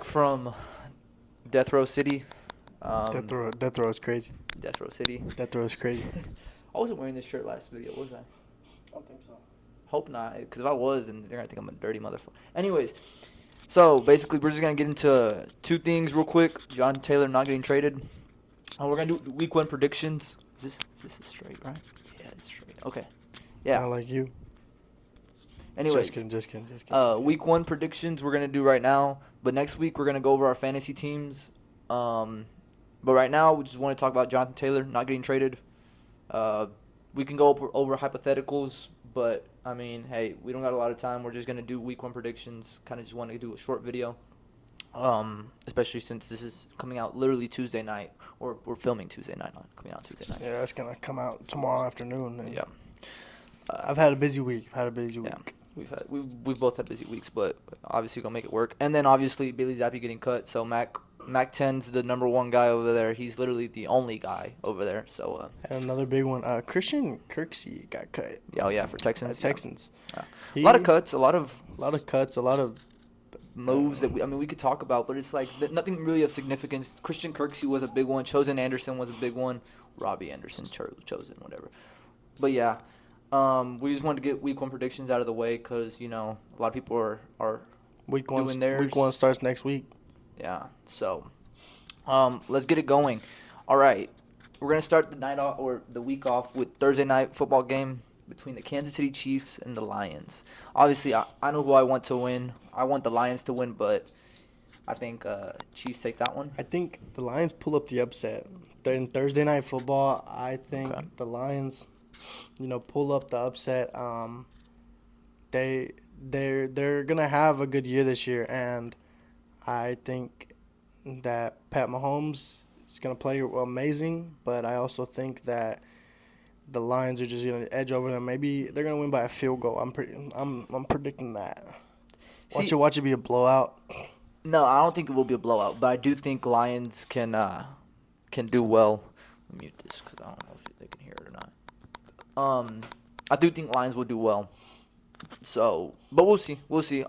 from Death Row City. Death Row is crazy. Death Row City. Death Row is crazy. I wasn't wearing this shirt last video, was I? I don't think so. Hope not, because if I was, then they're going to think I'm a dirty motherfucker. Anyways, so basically we're just going to get into two things real quick. Jonathan Taylor not getting traded. We're going to do week 1 predictions. Is this straight, right? Yeah, it's straight. Okay. Yeah. Not like you. Anyways. Just kidding. Week 1 predictions we're going to do right now. But next week we're going to go over our fantasy teams. But right now we just want to talk about Jonathan Taylor not getting traded. We can go over hypotheticals, but, I mean, hey, we don't got a lot of time. We're just going to do week 1 predictions. Kind of just want to do a short video, especially since this is coming out literally Tuesday night, or we're filming Tuesday night, not coming out Tuesday night. Yeah, it's going to come out tomorrow afternoon. Yeah. I've had a busy week. Yeah. We've both had busy weeks, but obviously gonna make it work. And then obviously Bailey Zappi getting cut, so Mac 10's the number 1 guy over there. He's literally the only guy over there. So and another big one, Christian Kirksey got cut. Yeah, for Texans. Texans. Yeah. A lot of cuts, a lot of moves that we could talk about, but it's like nothing really of significance. Christian Kirksey was a big one. Chosen Anderson was a big one. Robbie Anderson chosen, whatever. But yeah. We just wanted to get week 1 predictions out of the way because, a lot of people are doing theirs. Week 1 starts next week. Yeah, so let's get it going. All right, we're going to start the week off with Thursday night football game between the Kansas City Chiefs and the Lions. Obviously, I know who I want to win. I want the Lions to win, but I think Chiefs take that one. I think the Lions pull up the upset. In Thursday night football, I think the Lions – pull up the upset. They're gonna have a good year this year, and I think that Pat Mahomes is gonna play amazing. But I also think that the Lions are just gonna edge over them. Maybe they're gonna win by a field goal. I'm predicting that. Watch it be a blowout. No, I don't think it will be a blowout, but I do think Lions can do well. Let me mute this because I don't know if they can hear it or not. I do think Lions will do well. So, but we'll see.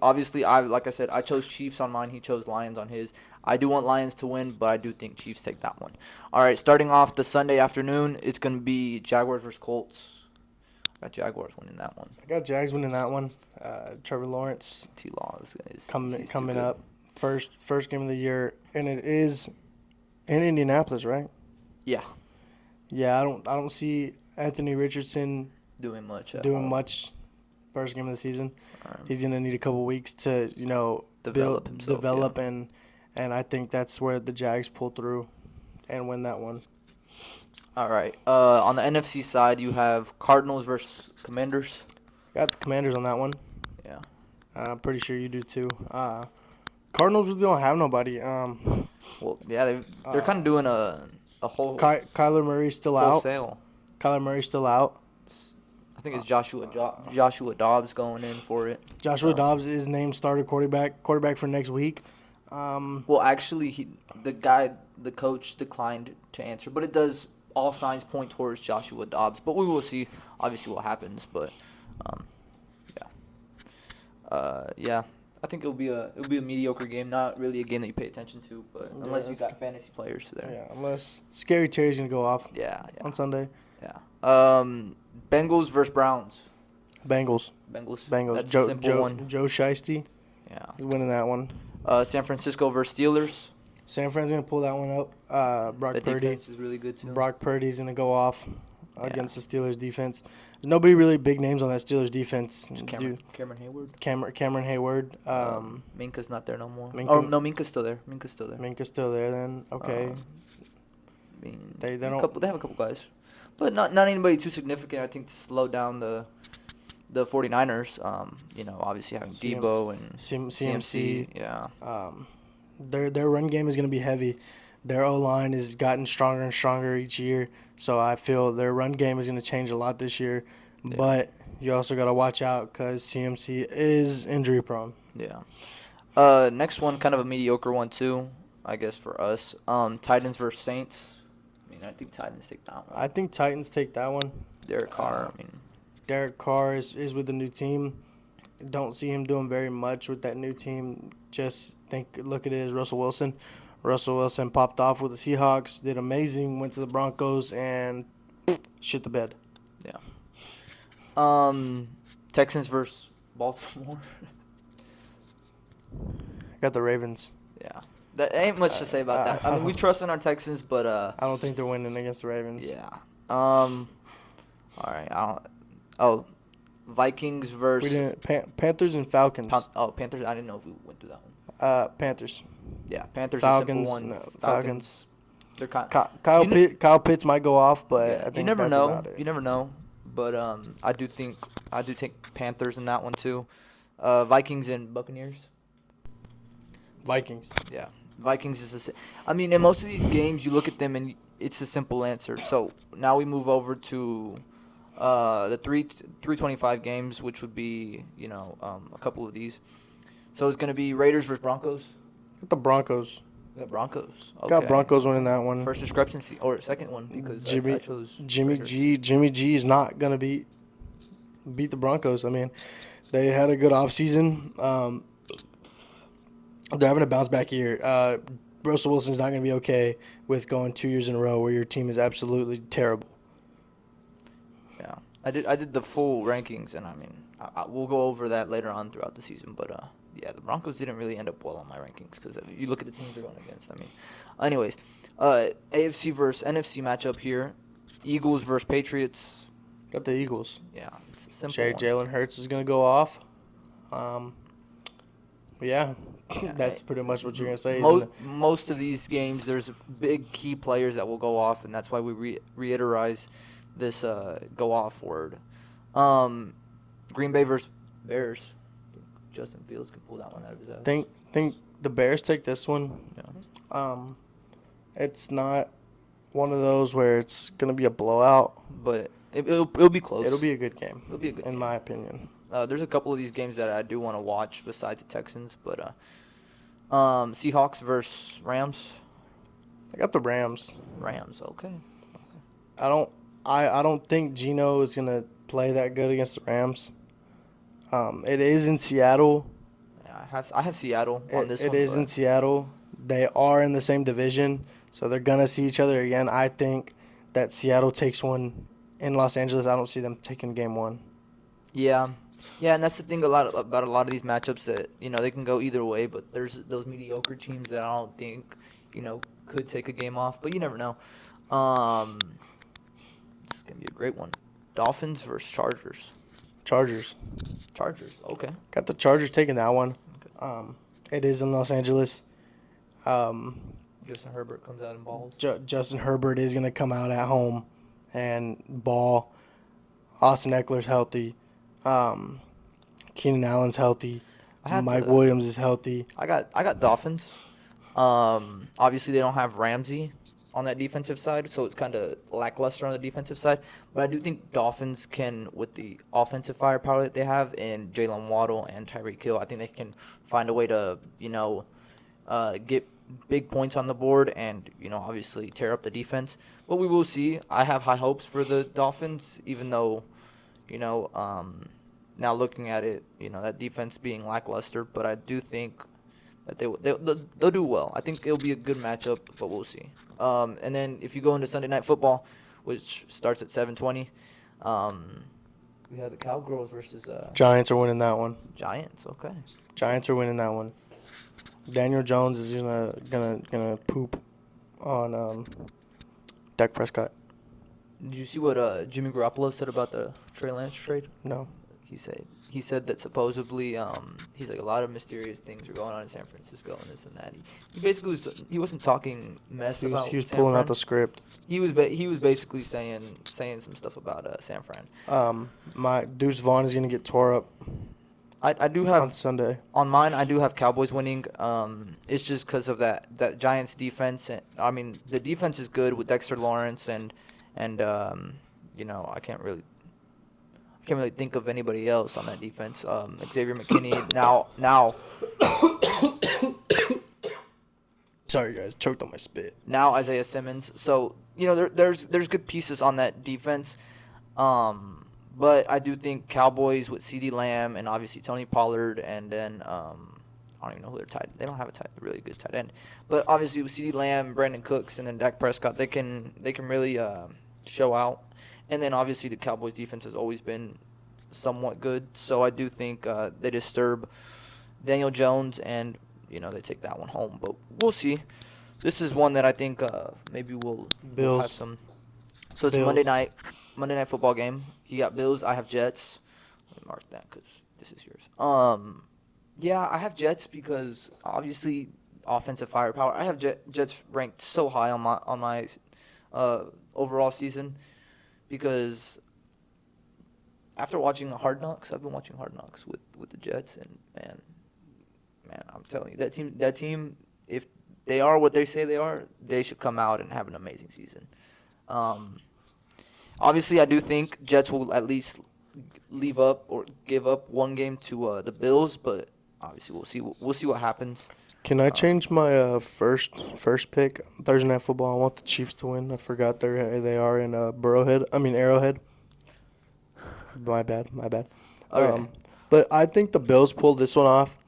Obviously, like I said, I chose Chiefs on mine. He chose Lions on his. I do want Lions to win, but I do think Chiefs take that one. All right, starting off the Sunday afternoon, it's going to be Jaguars versus Colts. I got Jaguars winning that one. I got Jags winning that one. Trevor Lawrence. T-Law is coming up. First game of the year, and it is in Indianapolis, right? Yeah. Yeah, I don't see Anthony Richardson doing much. First game of the season. He's gonna need a couple weeks to develop himself, and I think that's where the Jags pull through and win that one. All right. On the NFC side, you have Cardinals versus Commanders. Got the Commanders on that one. Yeah. I'm pretty sure you do too. Cardinals really don't have nobody. Well, yeah, they're kind of doing a whole. Kyler Murray's still out. Kyler Murray's still out. I think it's Joshua Dobbs going in for it. Joshua Dobbs is named starter quarterback for next week. Well, actually, the coach declined to answer, but it does. All signs point towards Joshua Dobbs, but we will see. Obviously, what happens, but yeah. I think it'll be a mediocre game. Not really a game that you pay attention to, but unless you got fantasy players there. Yeah, unless Scary Terry's gonna go off. Yeah. On Sunday. Yeah. Bengals versus Browns. Bengals. That's a simple one. Joe Shiesty. Yeah. He's winning that one. San Francisco versus Steelers. San Fran's going to pull that one up. Brock Purdy. Defense is really good, too. Brock Purdy's going to go off against the Steelers defense. There's nobody really big names on that Steelers defense. Cameron Hayward. Cameron Hayward. Minka's not there no more. Minka's still there. Minka's still there then. Okay. They have a couple guys. But not anybody too significant, I think, to slow down the 49ers. Obviously having Debo and CMC. Yeah. Their run game is going to be heavy. Their O-line has gotten stronger and stronger each year, so I feel their run game is going to change a lot this year. Yeah. But you also got to watch out because CMC is injury prone. Yeah. Next one, kind of a mediocre one too, I guess for us. Titans versus Saints. I think Titans take that one. I think Titans take that one. Derek Carr. Derek Carr is with the new team. Don't see him doing very much with that new team. Just look at it as Russell Wilson. Russell Wilson popped off with the Seahawks, did amazing, went to the Broncos, and shit the bed. Yeah. Texans versus Baltimore. Got the Ravens. Yeah. That ain't much to say about that. I mean, we trust in our Texans, but I don't think they're winning against the Ravens. yeah. All right. Vikings We versus didn't. Panthers and Falcons. Panthers. I didn't know if we went through that one. Panthers. Yeah, Panthers. Falcons. A simple one. No, Falcons. They're kind. Kyle Pitts might go off, but Yeah, I think you never that's know. about it. You never know. But I do take Panthers in that one too. Vikings and Buccaneers. Vikings. Yeah, Vikings is I mean, in most of these games, you look at them and it's a simple answer. So now we move over to the 325 games, which would be a couple of these. So it's gonna be Raiders versus Broncos. Got the Broncos. We got Broncos. Okay. Got Broncos winning that one. First discrepancy or second one because I chose Jimmy Raiders. Jimmy G is not gonna beat the Broncos. I mean, they had a good offseason. They're having a bounce back year. Russell Wilson's not gonna be okay with going 2 years in a row where your team is absolutely terrible. Yeah, I did the full rankings, and I mean, we'll go over that later on throughout the season. But yeah, the Broncos didn't really end up well on my rankings because you look at the teams they're going against. I mean, anyways, AFC versus NFC matchup here, Eagles versus Patriots. Got the Eagles. Yeah, it's a simple one. Jalen Hurts is gonna go off. Yeah, Yeah, that's pretty much what you're gonna say. Most of these games, there's big key players that will go off, and that's why we reiterate this go off word. Green Bay versus Bears. Justin Fields can pull that one out of his ass. Think the Bears take this one. Yeah. It's not one of those where it's gonna be a blowout. But it'll be close. It'll be a good game. It'll be a good in game. my opinion. There's a couple of these games that I do want to watch besides the Texans, but Seahawks versus Rams. I got the Rams. Rams, okay. I don't think Geno is gonna play that good against the Rams. It is in Seattle. Yeah, I have Seattle on this one. It is in Seattle. They are in the same division, so they're gonna see each other again. I think that Seattle takes one in Los Angeles. I don't see them taking game one. Yeah, and that's the thing about a lot of these matchups that they can go either way. But there's those mediocre teams that I don't think could take a game off. But you never know. This is gonna be a great one. Dolphins versus Chargers. Chargers. Okay. Got the Chargers taking that one. Okay. It is in Los Angeles. Justin Herbert comes out and balls. Justin Herbert is going to come out at home and ball. Austin Eckler's healthy. Keenan Allen's healthy. Mike Williams is healthy. I got Dolphins. Obviously they don't have Ramsey on that defensive side, so it's kind of lackluster on the defensive side. But I do think Dolphins can, with the offensive firepower that they have in Jalen Waddle and Tyreek Hill, I think they can find a way to get big points on the board and obviously tear up the defense. But we will see. I have high hopes for the Dolphins, even though now looking at it, that defense being lackluster. But I do think that they'll do well. I think it'll be a good matchup, but we'll see. And then if you go into Sunday Night Football, which starts at 7:20, we have the Cowgirls versus Giants are winning that one. Giants. Okay. Giants are winning that one. Daniel Jones is gonna poop on Dak Prescott. Did you see what Jimmy Garoppolo said about the Trey Lance trade? No. He said that supposedly he's like a lot of mysterious things are going on in San Francisco and this and that. He basically he wasn't talking mess about. He was San pulling Fran. out the script. He was basically saying some stuff about San Fran. My Deuce Vaughn is gonna get tore up. I do have on Sunday. On mine, I do have Cowboys winning. It's just because of that Giants defense. I mean, the defense is good with Dexter Lawrence and I can't really think of anybody else on that defense. Xavier McKinney now. Sorry guys, choked on my spit. Now Isaiah Simmons. So there's good pieces on that defense. But I do think Cowboys with CeeDee Lamb and obviously Tony Pollard and then I don't even know who they're tied. They don't have a really good tight end. But obviously with CeeDee Lamb, Brandon Cooks, and then Dak Prescott, they can really show out. And then obviously the Cowboys defense has always been somewhat good. So I do think they disturb Daniel Jones and they take that one home. But we'll see. This is one that I think maybe we'll Bills. have some. So it's a Bills. Monday night football game. You got Bills. I have Jets. Let me mark that because this is yours. Yeah, I have Jets because obviously offensive firepower. I have Jets ranked so high on my overall season because after watching Hard Knocks, I've been watching Hard Knocks with the Jets, and man, I'm telling you that team, if they are what they say they are, they should come out and have an amazing season. Obviously, I do think Jets will at least leave up or give up one game to the Bills, but obviously we'll see what happens. Can I change my first pick Thursday Night Football? I want the Chiefs to win. I forgot they are in Arrowhead. My bad. Okay. But I think the Bills pulled this one off.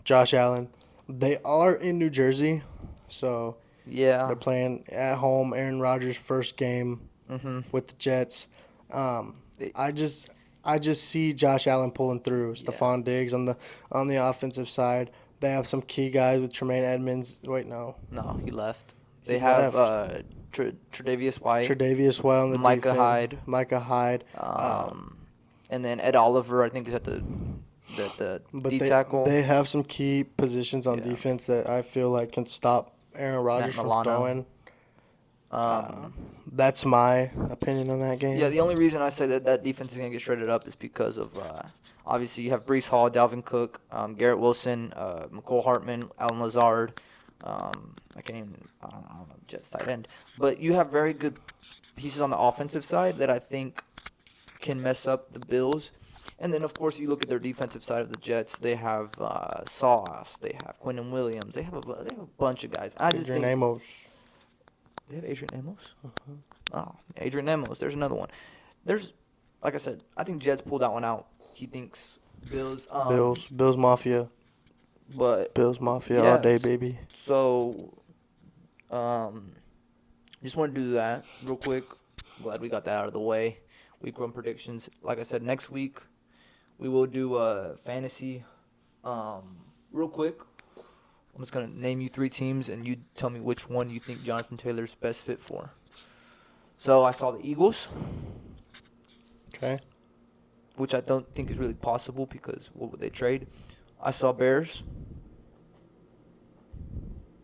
Josh Allen. They are in New Jersey, so Yeah. they're playing at home. Aaron Rodgers' first game with the Jets. I just see Josh Allen pulling through. Stephon Diggs on the offensive side. They have some key guys with Tremaine Edmonds. Wait, no, he left. They He have left. Tre'Davious White, Tre'Davious White on the Micah defense. Hyde. Micah Hyde. And then Ed Oliver, I think, is at the But D tackle. they have some key positions on Yeah. defense that I feel like can stop Aaron Rodgers from Milano. throwing. That's my opinion on that game. Yeah, the only reason I say that defense is going to get shredded up is because of, obviously, you have Breece Hall, Dalvin Cook, Garrett Wilson, McCole Hartman, Alan Lazard. I don't know, Jets tight end. But you have very good pieces on the offensive side that I think can mess up the Bills. And then, of course, you look at their defensive side of the Jets. They have Sauce. They have Quentin Williams. They have a bunch of guys. I just Adrian think Amos. they have Adrian Amos. Oh, Adrian Amos. There's another one. Like I said, I think Jets pulled that one out. He thinks Bills. Bills Mafia. But Bills Mafia yeah, all day, baby. so, just want to do that real quick. Glad we got that out of the way. Week 1 predictions. Like I said, next week we will do fantasy. Real quick, I'm just gonna name you 3 teams, and you tell me which one you think Jonathan Taylor's best fit for. So I saw the Eagles, Okay. which I don't think is really possible because what would they trade? I saw Bears,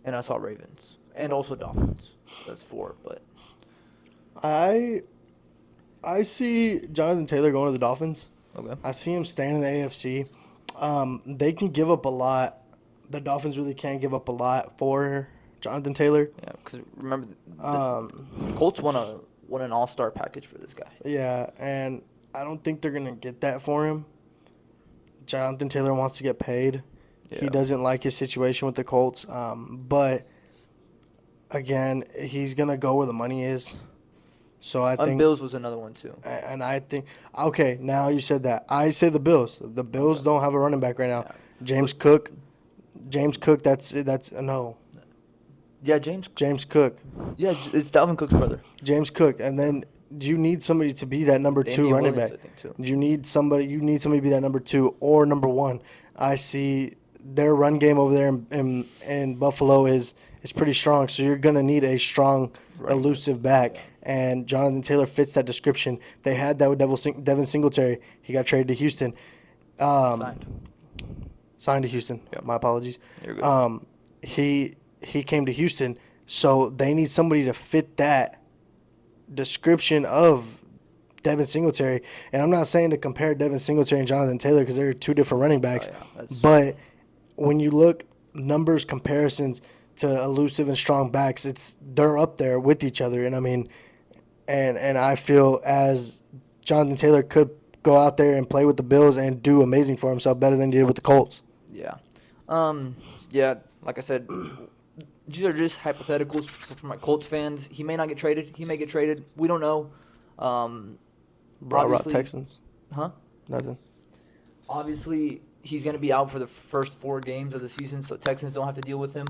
and I saw Ravens, and also Dolphins. That's 4, but I see Jonathan Taylor going to the Dolphins. okay. I see him staying in the AFC. They can give up a lot. The Dolphins really can't give up a lot for Jonathan Taylor. Yeah, because remember, the Colts won an all-star package for this guy. Yeah, and I don't think they're going to get that for him. Jonathan Taylor wants to get paid. He Yeah. doesn't like his situation with the Colts. But, again, he's going to go where the money is. So I And think Bills was another one too. And I think, okay, now you said that. I say the Bills. The Bills don't have a running back right now. Yeah. James Cook, that's no. Yeah, James. James Cook. Yeah, it's Dalvin Cook's brother. James Cook. And then you need somebody to be that number 2 Damian running Williams, back. I think, too. You need somebody to be that number 2 or number 1. I see their run game over there in Buffalo is pretty strong. So you're going to need a strong, elusive back. And Jonathan Taylor fits that description. They had that with Devin Singletary. He got traded to Houston. Signed to Houston. Yep. My apologies. You're good. He came to Houston, so they need somebody to fit that description of Devin Singletary. And I'm not saying to compare Devin Singletary and Jonathan Taylor because they're 2 different running backs. But when you look numbers comparisons to elusive and strong backs, they're up there with each other. And I mean, and I feel as Jonathan Taylor could go out there and play with the Bills and do amazing for himself, better than he did with the Colts. Yeah. Yeah, like I said, these are just hypotheticals for my Colts fans. He may not get traded. He may get traded. We don't know. Rock Obviously- Texans. Huh? Nothing. Obviously, he's going to be out for the first 4 games of the season, so Texans don't have to deal with him.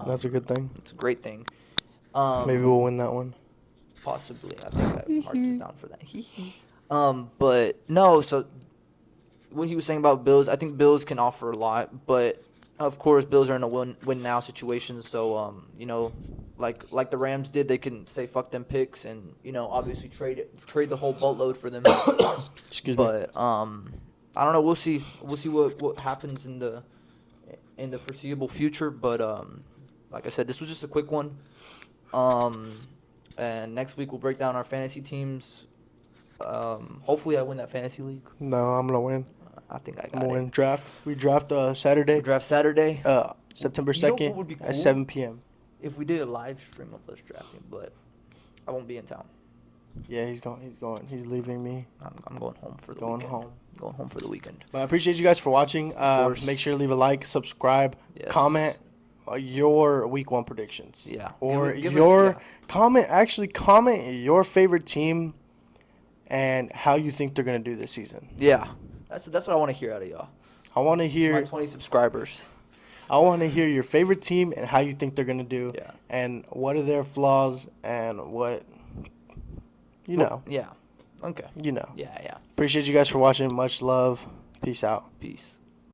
That's a good thing. It's a great thing. Maybe we'll win that one. Possibly. I think I marked it down for that. But no, so what he was saying about Bills, I think Bills can offer a lot, but of course Bills are in a win now situation, so you know, like the Rams did, they can say fuck them picks and, you know, obviously trade the whole boatload for them. Excuse me. But I don't know, we'll see what happens in the foreseeable future, but like I said, this was just a quick one. And next week we'll break down our fantasy teams. Hopefully I win that fantasy league. No, I'm gonna win. I think I I'm got gonna it. win. Draft. We draft Saturday. We draft Saturday. September You know what 2nd would be cool? at 7 p.m. If we did a live stream of us drafting, but I won't be in town. Yeah, he's going. He's leaving me. I'm going home for the Going weekend. home. Going home for the weekend. But I appreciate you guys for watching. course. Make sure to leave a like, subscribe, Yes. comment your week 1 predictions. Yeah. Or Give us- your yeah. comment your favorite team and how you think they're gonna do this season. Yeah. That's what I want to hear out of y'all. I want to My hear. 20 subscribers. I want to hear your favorite team and how you think they're gonna do. Yeah. And what are their flaws and what. You know. Yeah. Okay. You know. Yeah. Appreciate you guys for watching. Much love. Peace out. Peace.